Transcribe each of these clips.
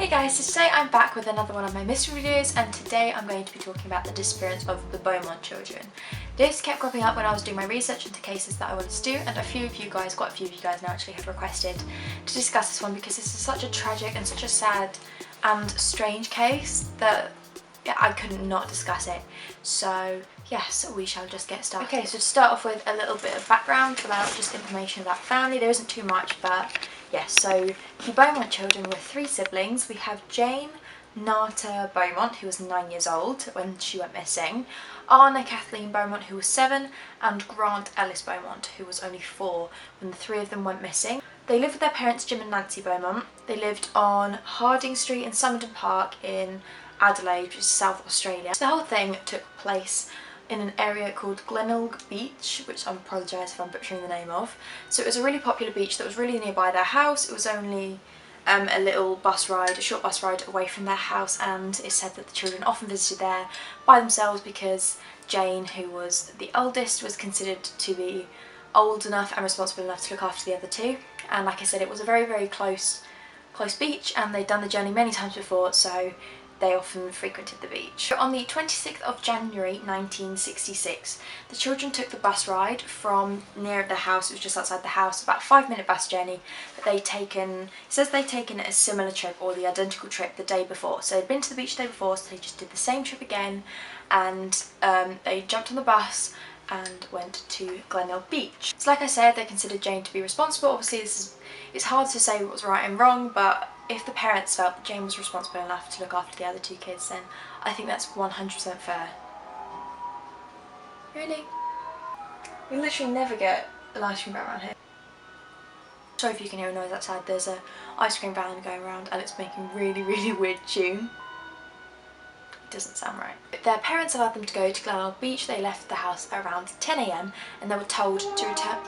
Hey guys, so today I'm back with another one of my mystery videos, and today I'm going to be talking about the disappearance of the Beaumont children. This kept cropping up when I was doing my research into cases that I wanted to do, and quite a few of you guys now actually have requested to discuss this one because this is such a tragic and such a sad and strange case that I couldn't not discuss it. So yes, we shall just get started. Okay, so to start off with a little bit of background about just information about the family. There isn't too much, but yes, so the Beaumont children were 3 siblings. We have Jane Nata Beaumont, who was 9 years old when she went missing, Anna Kathleen Beaumont, who was 7, and Grant Ellis Beaumont, who was only 4 when the 3 of them went missing. They lived with their parents Jim and Nancy Beaumont. They lived on Harding Street in Somerton Park in Adelaide, which is South Australia. So the whole thing took place in an area called Glenelg Beach, which I apologise if I'm butchering the name of. So it was a really popular beach that was really nearby their house. It was only a little bus ride, a short bus ride away from their house, and it said that the children often visited there by themselves because Jane, who was the oldest, was considered to be old enough and responsible enough to look after the other 2. And like I said, it was a very, very close beach, and they'd done the journey many times before, so they often frequented the beach. On the 26th of January 1966, the children took the bus ride from near their house. It was just outside the house, about a 5-minute bus journey. But they'd taken, it says they'd taken a similar trip or the identical trip the day before. So they'd been to the beach the day before, so they just did the same trip again, and they jumped on the bus and went to Glenelg Beach. So like I said, they considered Jane to be responsible. Obviously it's hard to say what's right and wrong, but if the parents felt that Jane was responsible enough to look after the other 2 kids, then I think that's 100% fair. Really? We literally never get an ice cream van around here. Sorry if you can hear a noise outside. There's a ice cream van going around and it's making really, really weird tune. It doesn't sound right. Their parents allowed them to go to Glenelg Beach. They left the house around 10 AM and they were told to return.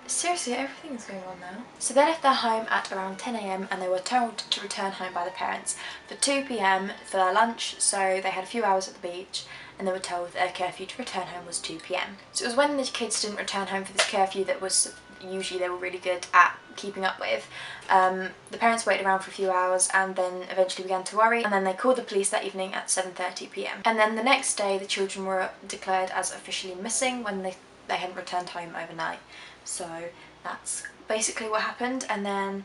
Seriously, everything's going on now. So they left their home at around 10 AM and they were told to return home by the parents for 2 PM for their lunch. So they had a few hours at the beach and they were told their curfew to return home was 2 PM. So it was when the kids didn't return home for this curfew that was usually they were really good at keeping up with. The parents waited around for a few hours and then eventually began to worry, and then they called the police that evening at 7:30 PM. And then the next day the children were declared as officially missing when they hadn't returned home overnight. So that's basically what happened. And then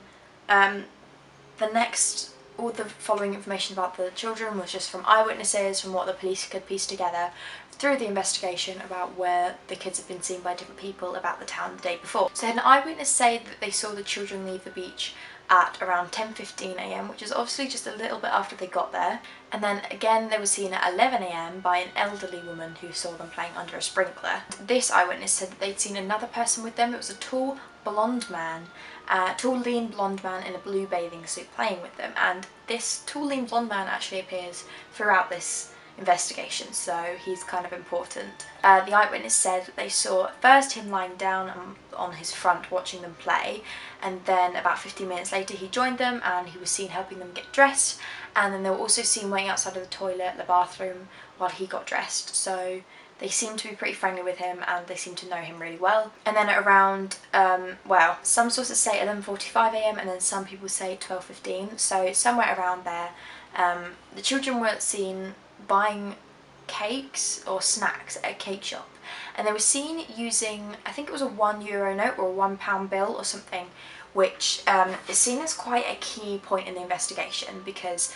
all the following information about the children was just from eyewitnesses, from what the police could piece together through the investigation about where the kids had been seen by different people about the town the day before. So an eyewitness said that they saw the children leave the beach at around 10:15 AM, which is obviously just a little bit after they got there. And then again they were seen at 11 AM by an elderly woman who saw them playing under a sprinkler. This eyewitness said that they'd seen another person with them. It was a tall, lean blonde man in a blue bathing suit playing with them, and this tall, lean blonde man actually appears throughout this investigation, so he's kind of important. The eyewitness said that they saw first him lying down on his front watching them play, and then about 15 minutes later he joined them and he was seen helping them get dressed, and then they were also seen waiting outside of the toilet, the bathroom, while he got dressed. So they seemed to be pretty friendly with him and they seemed to know him really well. And then at around, some sources say 11:45 AM and then some people say 12:15, so somewhere around there, the children were seen buying cakes or snacks at a cake shop, and they were seen using, I think it was a €1 note or a £1 bill or something, which is seen as quite a key point in the investigation, because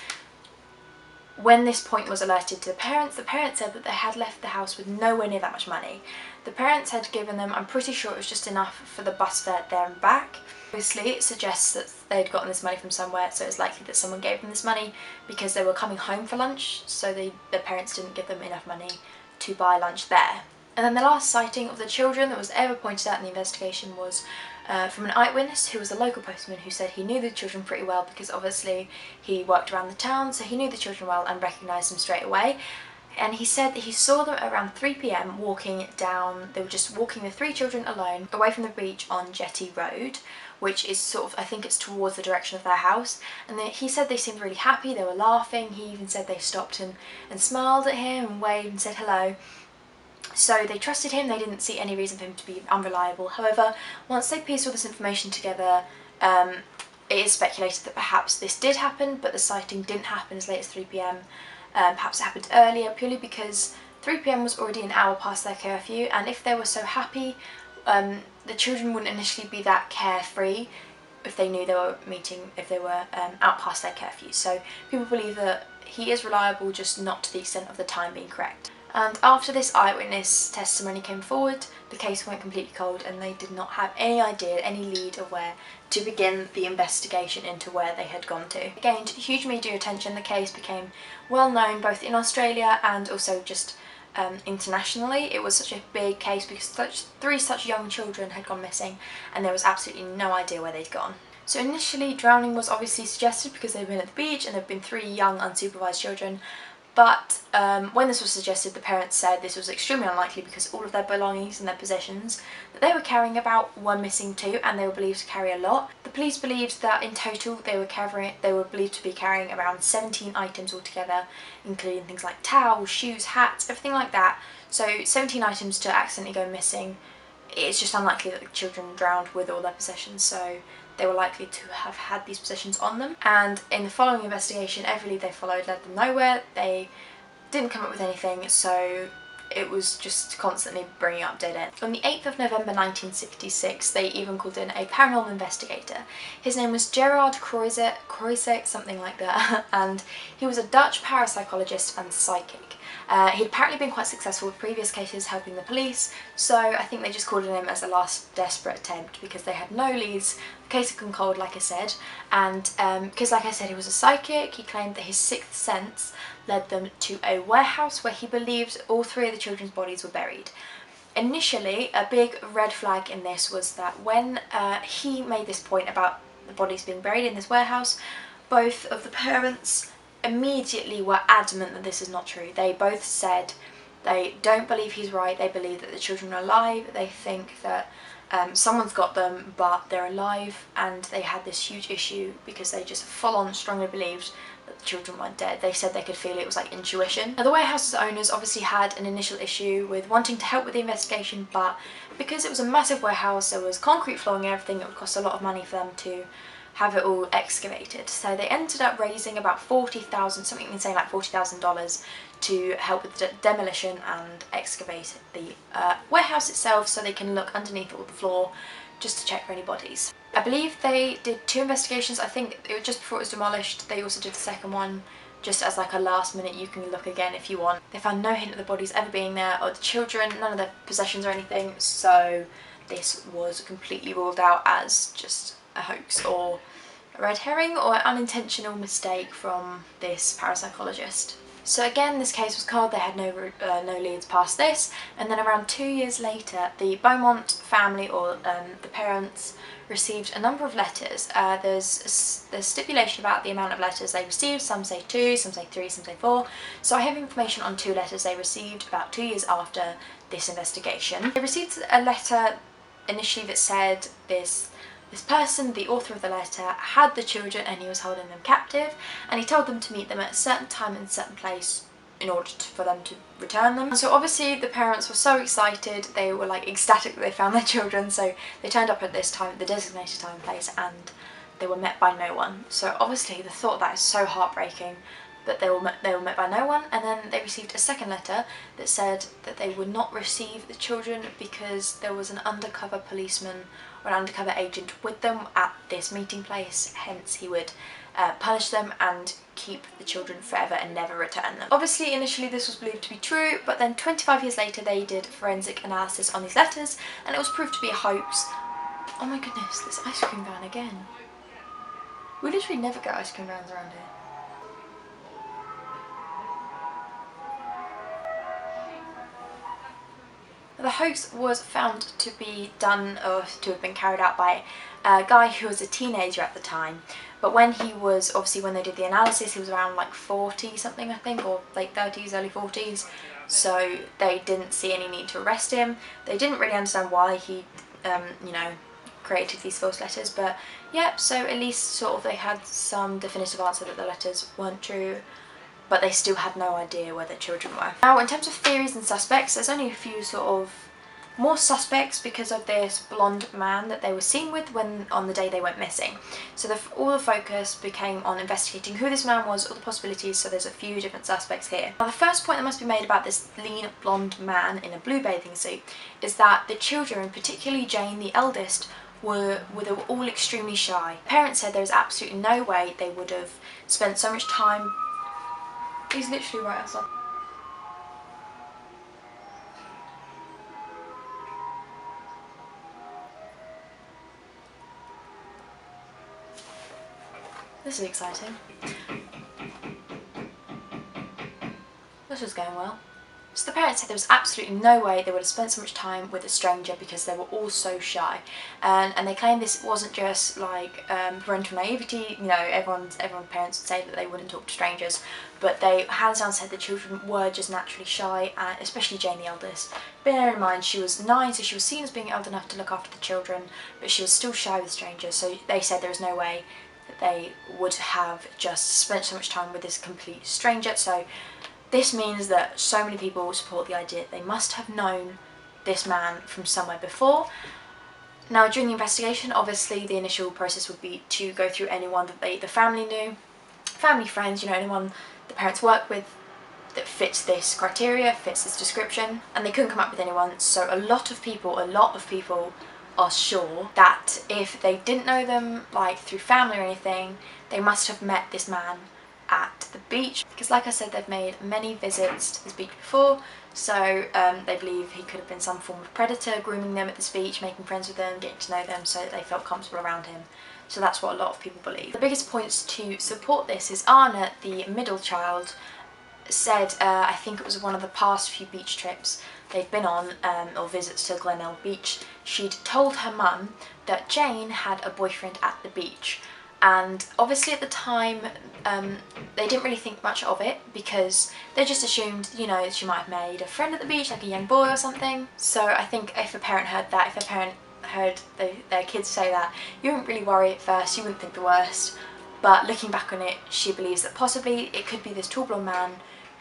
when this point was alerted to the parents said that they had left the house with nowhere near that much money. The parents had given them, I'm pretty sure it was just enough for the bus fare there and back. Obviously it suggests that they'd gotten this money from somewhere, so it's likely that someone gave them this money because they were coming home for lunch, so their parents didn't give them enough money to buy lunch there. And then the last sighting of the children that was ever pointed out in the investigation was from an eyewitness who was a local postman, who said he knew the children pretty well because obviously he worked around the town, so he knew the children well and recognised them straight away. And he said that he saw them around 3 PM walking down, they were just walking the 3 children alone away from the beach on Jetty Road, which is sort of, I think it's towards the direction of their house. And he said they seemed really happy, they were laughing. He even said they stopped and smiled at him and waved and said hello. So they trusted him, they didn't see any reason for him to be unreliable. However, once they pieced all this information together, it is speculated that perhaps this did happen, but the sighting didn't happen as late as 3 p.m. Perhaps it happened earlier, purely because 3 p.m. was already an hour past their curfew, and if they were so happy, the children wouldn't initially be that carefree if they knew they were out past their curfew. So people believe that he is reliable, just not to the extent of the time being correct. And after this eyewitness testimony came forward, the case went completely cold, and they did not have any idea, any lead of where to begin the investigation into where they had gone to. It gained huge media attention. The case became well known both in Australia and also just internationally. It was such a big case because three such young children had gone missing, and there was absolutely no idea where they'd gone. So initially drowning was obviously suggested because they'd been at the beach and there'd been 3 young unsupervised children, but when this was suggested, the parents said this was extremely unlikely because all of their belongings and their possessions that they were carrying about were missing too, and they were believed to carry a lot. The police believed that in total they were believed to be carrying around 17 items altogether, including things like towels, shoes, hats, everything like that. So 17 items to accidentally go missing. It's just unlikely that the children drowned with all their possessions, so they were likely to have had these possessions on them. And in the following investigation, every lead they followed led them nowhere. They didn't come up with anything, so it was just constantly bringing up dead ends. On the 8th of November 1966, they even called in a paranormal investigator. His name was Gerard Croiset, something like that, and he was a Dutch parapsychologist and psychic. He'd apparently been quite successful with previous cases helping the police, so I think they just called in him as a last desperate attempt because they had no leads. The case had gone cold, like I said, and because, like I said, he was a psychic, he claimed that his sixth sense led them to a warehouse where he believed all 3 of the children's bodies were buried. Initially, a big red flag in this was that when he made this point about the bodies being buried in this warehouse, both of the parents immediately were adamant that this is not true. They both said they don't believe he's right, they believe that the children are alive, they think that someone's got them but they're alive, and they had this huge issue because they just full on strongly believed that the children weren't dead. They said they could feel it was like intuition. Now, the warehouse's owners obviously had an initial issue with wanting to help with the investigation, but because it was a massive warehouse, there was concrete flooring and everything, it would cost a lot of money for them to have it all excavated. So they ended up raising about $40,000, something insane like $40,000, to help with the demolition and excavate the warehouse itself so they can look underneath all the floor just to check for any bodies. I believe they did 2 investigations. I think it was just before it was demolished. They also did the second one just as like a last minute, you can look again if you want. They found no hint of the bodies ever being there or the children, none of their possessions or anything, so this was completely ruled out as just a hoax or a red herring or an unintentional mistake from this parapsychologist. So again, this case was cold, they had no leads past this, and then around 2 years later, the Beaumont family, or the parents, received a number of letters. There's stipulation about the amount of letters they received. Some say 2, some say 3, some say 4. So I have information on 2 letters they received about 2 years after this investigation. They received a letter initially that said this person, the author of the letter, had the children and he was holding them captive, and he told them to meet them at a certain time and a certain place in order for them to return them. So obviously the parents were so excited, they were like ecstatic that they found their children, so they turned up at this time, the designated time and place, and they were met by no one. So obviously the thought of that is so heartbreaking, that they were met by no one. And then they received a second letter that said that they would not receive the children because there was an undercover policeman or an undercover agent with them at this meeting place, hence he would punish them and keep the children forever and never return them. Obviously initially this was believed to be true, but then 25 years later they did forensic analysis on these letters and it was proved to be a hoax. Oh my goodness, this ice cream van again. We literally never get ice cream vans around here. The hoax was found to be done, or to have been carried out by a guy who was a teenager at the time, but when he was, obviously when they did the analysis, he was around like 40 something I think, or late 30s, early 40s, so they didn't see any need to arrest him. They didn't really understand why he, you know, created these false letters, but yeah, so at least sort of they had some definitive answer that the letters weren't true, but they still had no idea where their children were. Now, in terms of theories and suspects, there's only a few sort of more suspects because of this blonde man that they were seen with on the day they went missing. So all the focus became on investigating who this man was, all the possibilities, so there's a few different suspects here. Now the first point that must be made about this lean blonde man in a blue bathing suit is that the children, particularly Jane, the eldest, were all extremely shy. Parents said there was absolutely no way they would have spent so much time. He's literally right outside. This is exciting. This is going well. So the parents said there was absolutely no way they would have spent so much time with a stranger because they were all so shy, and they claimed this wasn't just like parental naivety. You know, everyone's parents would say that they wouldn't talk to strangers, but they hands down said the children were just naturally shy, and especially Jane, the eldest. Bear in mind she was 9, so she was seen as being old enough to look after the children, but she was still shy with strangers. So they said there was no way that they would have just spent so much time with this complete stranger. So this means that so many people support the idea that they must have known this man from somewhere before. Now during the investigation, obviously the initial process would be to go through anyone that the family knew, family, friends, you know, anyone the parents work with that fits this criteria, fits this description, and they couldn't come up with anyone. So a lot of people are sure that if they didn't know them like through family or anything, they must have met this man at the beach, because like I said, they've made many visits to this beach before, so they believe he could have been some form of predator, grooming them at this beach, making friends with them, getting to know them so that they felt comfortable around him. So that's what a lot of people believe. The biggest points to support this is Anna, the middle child, said, I think it was one of the past few beach trips they'd been on, or visits to Glenelg Beach, she'd told her mum that Jane had a boyfriend at the beach. And obviously at the time they didn't really think much of it because they just assumed, you know, she might have made a friend at the beach, like a young boy or something. So I think if a parent heard that, if a parent heard their kids say that, you wouldn't really worry at first, you wouldn't think the worst. But looking back on it, she believes that possibly it could be this tall blonde man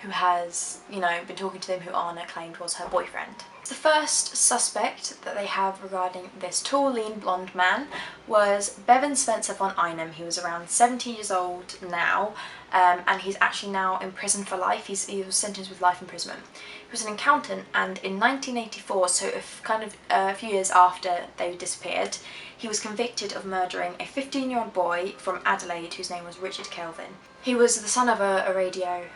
who has, you know, been talking to them, who Anna claimed was her boyfriend. The first suspect that they have regarding this tall, lean, blonde man was Bevan Spencer von Einem. He was around 70 years old now, and he's actually now in prison for life. He was sentenced with life imprisonment. He was an accountant, and in 1984, so a few years after they disappeared, he was convicted of murdering a 15-year-old boy from Adelaide whose name was Richard Kelvin. He was the son of a radio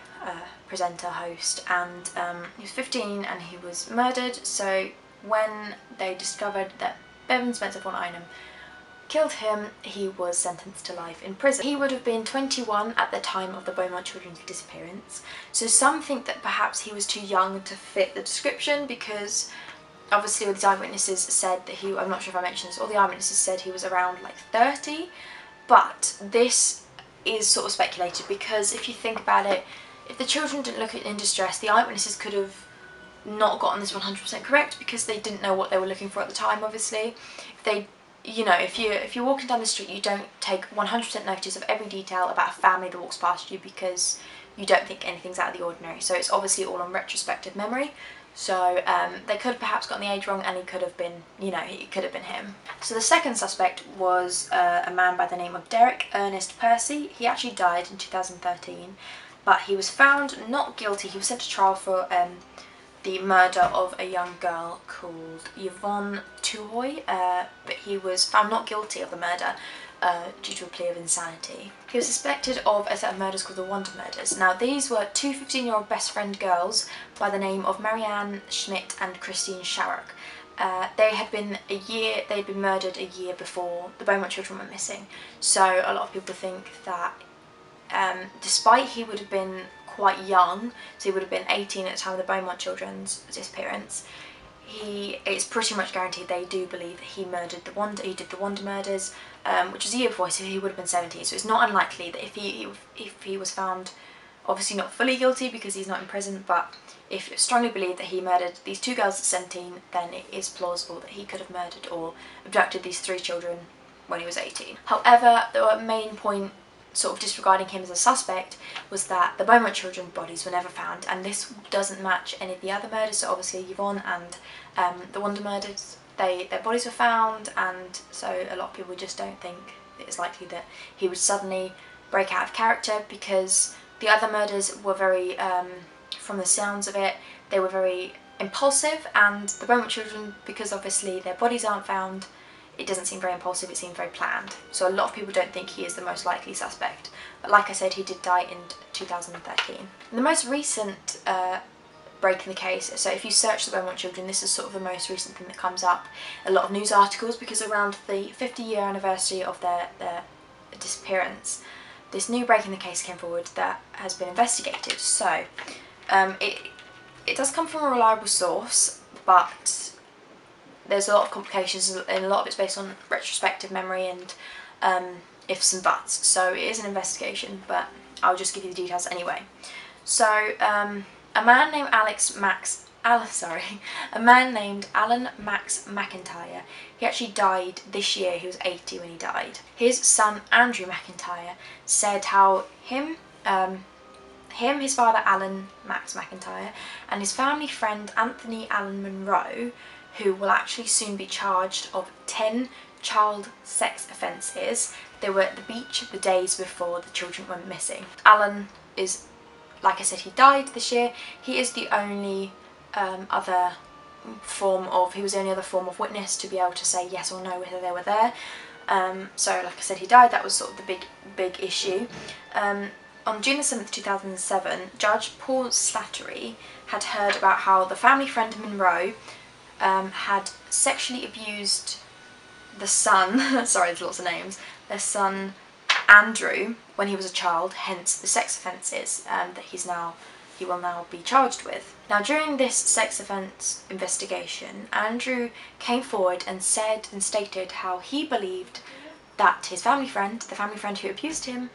presenter, host, and he was 15 and he was murdered. So when they discovered that Bevan Spencer von Einem killed him, he was sentenced to life in prison. He would have been 21 at the time of the Beaumont children's disappearance, so some think that perhaps he was too young to fit the description, because obviously all these eyewitnesses said that I'm not sure if I mentioned this, all the eyewitnesses said he was around like 30, but this is sort of speculated because if you think about it, if the children didn't look in distress, the eyewitnesses could have not gotten this 100% correct because they didn't know what they were looking for at the time, obviously. If they, you know, if you're walking down the street, you don't take 100% notice of every detail about a family that walks past you because you don't think anything's out of the ordinary. So it's obviously all on retrospective memory. So they could have perhaps gotten the age wrong, and he could have been, you know, it could have been him. So the second suspect was a man by the name of Derek Ernest Percy. He actually died in 2013. But he was found not guilty. He was sent to trial for the murder of a young girl called Yvonne Tuhoy, but he was found not guilty of the murder due to a plea of insanity. He was suspected of a set of murders called the Wonder Murders. Now these were two 15-year-old best friend girls by the name of Marianne Schmidt and Christine Sharrock. They'd been murdered a year before the Beaumont children went missing. So a lot of people think that despite he would have been quite young, so he would have been 18 at the time of the Beaumont children's disappearance, it's pretty much guaranteed they do believe that he did the Wonder Murders, which was a year before, so he would have been 17. So it's not unlikely that if he was found, obviously not fully guilty because he's not in prison, but if it's strongly believed that he murdered these two girls at 17, then it is plausible that he could have murdered or abducted these 3 children when he was 18. However, the main point sort of disregarding him as a suspect was that the Beaumont children's bodies were never found, and this doesn't match any of the other murders. So obviously Yvonne and the Wonder murders, their bodies were found, and so a lot of people just don't think it's likely that he would suddenly break out of character, because the other murders were very, from the sounds of it, they were very impulsive, and the Beaumont children, because obviously their bodies aren't found, it doesn't seem very impulsive, it seemed very planned. So a lot of people don't think he is the most likely suspect. But like I said, he did die in 2013. The most recent break in the case, so if you search the Beaumont children, this is sort of the most recent thing that comes up. A lot of news articles, because around the 50-year anniversary of their disappearance, this new break in the case came forward that has been investigated. So it does come from a reliable source, but there's a lot of complications, and a lot of it's based on retrospective memory and ifs and buts. So it is an investigation, but I'll just give you the details anyway. So a man named Alan Max McIntyre, he actually died this year. He was 80 when he died. His son Andrew McIntyre said how him, his father Alan Max McIntyre, and his family friend Anthony Allen Monroe, who will actually soon be charged of 10 child sex offences. They were at the beach the days before the children went missing. Alan is, like I said, he died this year. He is the only other form of witness to be able to say yes or no whether they were there. So like I said, he died. That was sort of the big issue. On June the 7th, 2007, Judge Paul Slattery had heard about how the family friend Monroe had sexually abused the son, sorry there's lots of names, their son Andrew when he was a child, hence the sex offences that he will now be charged with. Now during this sex offence investigation, Andrew came forward and stated how he believed that his family friend, the family friend who abused him,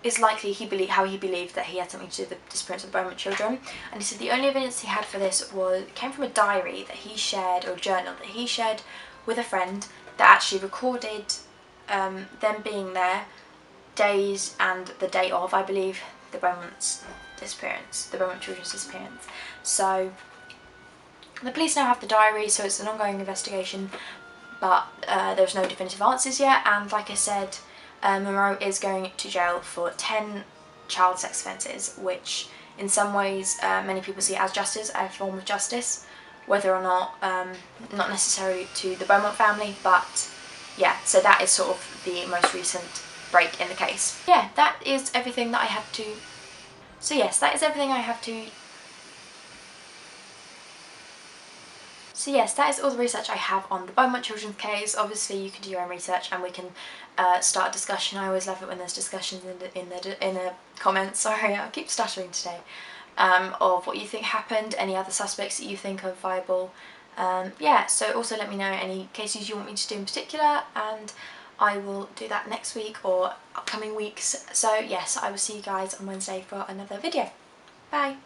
is likely how he believed that he had something to do with the disappearance of the Beaumont children. And he said the only evidence he had for this came from a diary that he shared, or a journal that he shared with a friend, that actually recorded them being there days and the day of, I believe, the Beaumont children's disappearance. So the police now have the diary, so it's an ongoing investigation, but there's no definitive answers yet. And like I said, Monroe is going to jail for 10 child sex offences, which in some ways many people see as a form of justice, whether or not, not necessarily to the Beaumont family, but yeah, so that is sort of the most recent break in the case. Yeah, that is everything that I had to, so yes, that is everything I have to, so yes, that is all the research I have on the Beaumont children's case. Obviously you can do your own research and we can start a discussion. I always love it when there's discussions in the comments, sorry, I keep stuttering today, of what you think happened, any other suspects that you think are viable. Yeah, so also let me know any cases you want me to do in particular, and I will do that next week or upcoming weeks. So yes, I will see you guys on Wednesday for another video. Bye!